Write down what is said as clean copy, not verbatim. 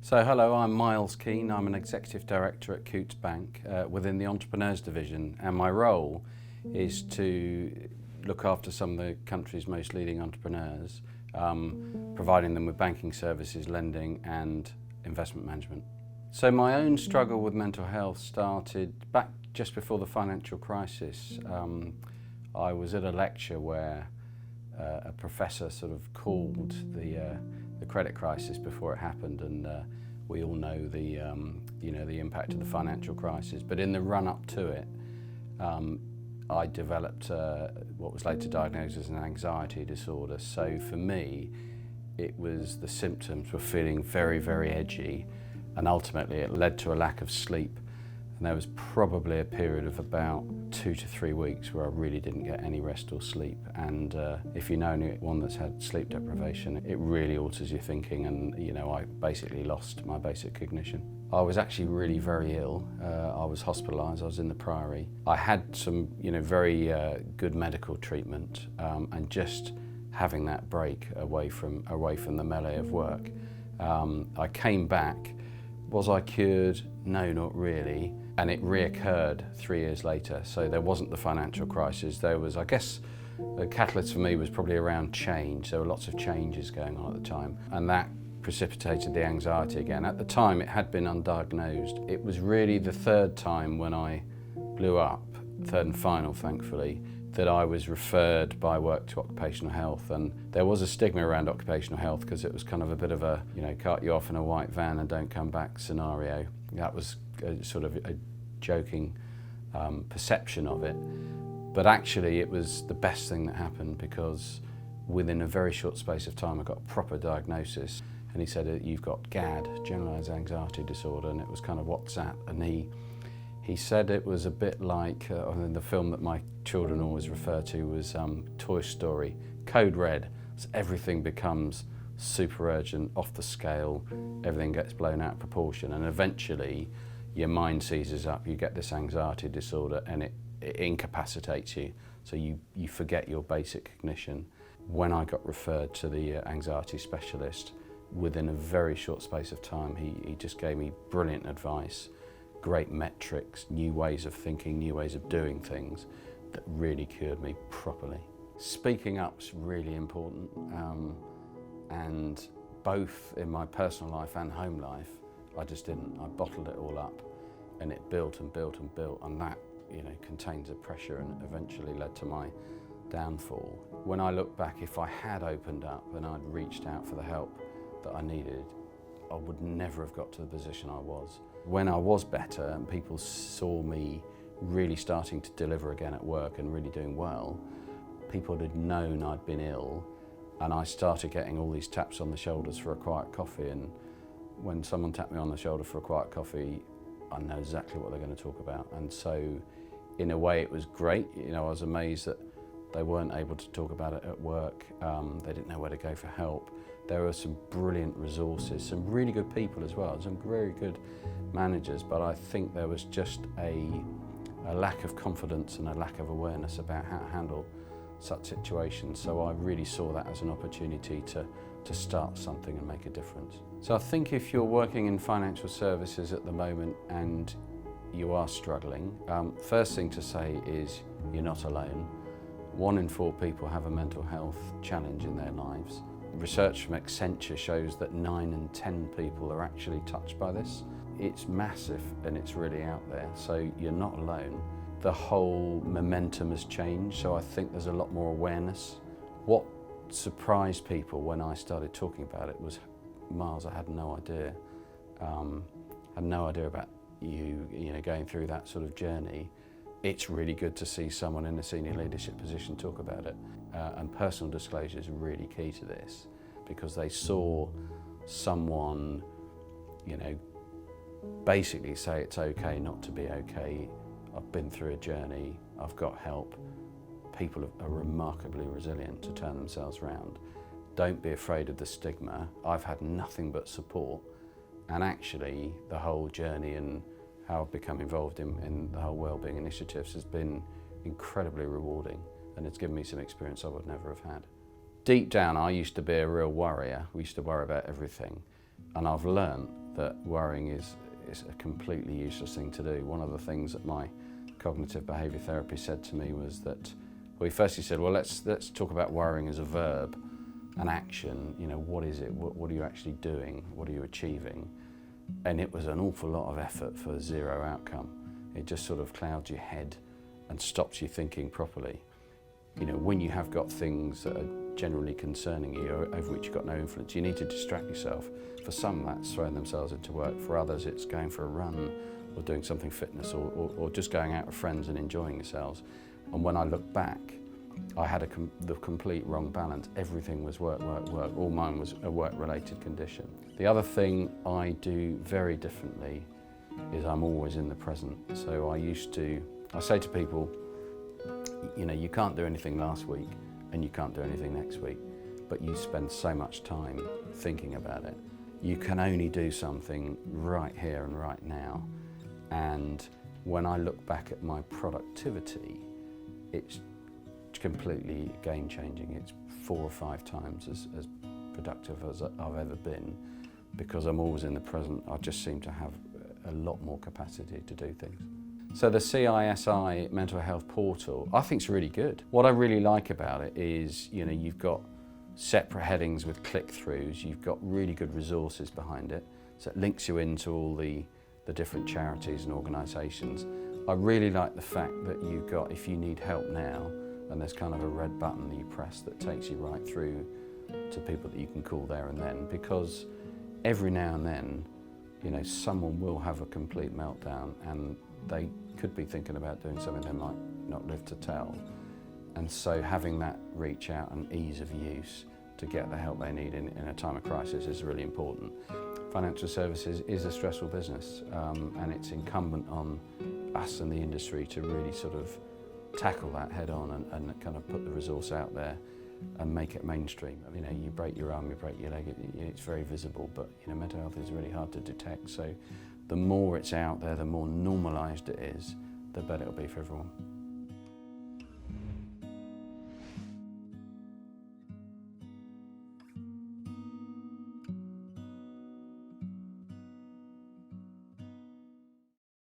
So hello, I'm Miles Kean. I'm an Executive Director at Coutts Bank within the Entrepreneurs Division, and my role is to look after some of the country's most leading entrepreneurs, providing them with banking services, lending and investment management. So my own struggle with mental health started back just before the financial crisis. I was at a lecture where a professor sort of called the credit crisis before it happened, and we all know the impact of the financial crisis. But in the run-up to it, I developed what was later diagnosed as an anxiety disorder. So for me, the symptoms were feeling very, very edgy, and ultimately it led to a lack of sleep. And there was probably a period of about 2 to 3 weeks where I really didn't get any rest or sleep. And if you know anyone that's had sleep deprivation, it really alters your thinking, and I basically lost my basic cognition. I was actually really very ill. I was hospitalised, I was in the Priory. I had some very good medical treatment, and just having that break away from the melee of work. I came back. Was I cured? No, not really. And it reoccurred 3 years later. So there wasn't the financial crisis. There was, I guess, the catalyst for me was probably around change. There were lots of changes going on at the time, and that precipitated the anxiety again. At the time, it had been undiagnosed. It was really the third time when I blew up, third and final, thankfully, that I was referred by work to occupational health. And there was a stigma around occupational health because it was kind of a bit of a, cart you off in a white van and don't come back scenario. That was sort of a joking perception of it. But actually it was the best thing that happened, because within a very short space of time I got a proper diagnosis. And he said, you've got GAD, generalised anxiety disorder, and it was kind of, what's that? And he said it was a bit like, the film that my children always refer to was Toy Story, Code Red. So everything becomes super urgent, off the scale, everything gets blown out of proportion, and eventually your mind seizes up, you get this anxiety disorder, and it incapacitates you, so you forget your basic cognition. When I got referred to the anxiety specialist, within a very short space of time, he just gave me brilliant advice, great metrics, new ways of thinking, new ways of doing things that really cured me properly. Speaking up's really important, and both in my personal life and home life, I just didn't. I bottled it all up, and it built and built and built, and that contains a pressure, and eventually led to my downfall. When I look back, if I had opened up and I'd reached out for the help that I needed, I would never have got to the position I was. When I was better and people saw me really starting to deliver again at work and really doing well, people had known I'd been ill, and I started getting all these taps on the shoulders for a quiet coffee. And when someone tapped me on the shoulder for a quiet coffee, I know exactly what they're going to talk about. And so in a way it was great. I was amazed that they weren't able to talk about it at work. They didn't know where to go for help. There were some brilliant resources, some really good people as well, some very good managers, but I think there was just a lack of confidence and a lack of awareness about how to handle such situations. So I really saw that as an opportunity to start something and make a difference. So I think if you're working in financial services at the moment and you are struggling, first thing to say is you're not alone. 1 in 4 people have a mental health challenge in their lives. Research from Accenture shows that 9 in 10 people are actually touched by this. It's massive and it's really out there, so you're not alone. The whole momentum has changed, so I think there's a lot more awareness. What surprised people when I started talking about it was, Miles, I had no idea. I had no idea about you going through that sort of journey. It's really good to see someone in a senior leadership position talk about it. And personal disclosure is really key to this, because they saw someone, basically say it's okay not to be okay. I've been through a journey, I've got help. People are remarkably resilient to turn themselves around. Don't be afraid of the stigma. I've had nothing but support, and actually the whole journey and how I've become involved in the whole wellbeing initiatives has been incredibly rewarding, and it's given me some experience I would never have had. Deep down, I used to be a real worrier. We used to worry about everything. And I've learnt that worrying is a completely useless thing to do. One of the things that my cognitive behaviour therapist said to me was that, well, he firstly said, well, let's talk about worrying as a verb, an action. You know, what is it? What are you actually doing? What are you achieving? And it was an awful lot of effort for zero outcome. It just sort of clouds your head and stops you thinking properly. You know, when you have got things that are generally concerning you, over which you've got no influence, you need to distract yourself. For some, that's throwing themselves into work. For others, it's going for a run or doing something fitness or just going out with friends and enjoying yourselves. And when I look back, I had the complete wrong balance. Everything was work, work, work. All mine was a work-related condition. The other thing I do very differently is I'm always in the present. So I say to people, you know, you can't do anything last week and you can't do anything next week, but you spend so much time thinking about it. You can only do something right here and right now. And when I look back at my productivity, it's completely game-changing. It's 4 or 5 times as productive as I've ever been, because I'm always in the present. I just seem to have a lot more capacity to do things. So the CISI mental health portal, I think is really good. What I really like about it is, you know, you've got separate headings with click-throughs, you've got really good resources behind it, so it links you into all the different charities and organisations. I really like the fact that you've got, if you need help now, and there's kind of a red button that you press that takes you right through to people that you can call there and then, because every now and then, you know, someone will have a complete meltdown and they could be thinking about doing something they might not live to tell. And so having that reach out and ease of use to get the help they need in a time of crisis is really important. Financial services is a stressful business, and it's incumbent on us and the industry to really sort of tackle that head on and kind of put the resource out there and make it mainstream. You know, you break your arm, you break your leg, it's very visible, but you know, mental health is really hard to detect. So the more it's out there, the more normalised it is, the better it'll be for everyone.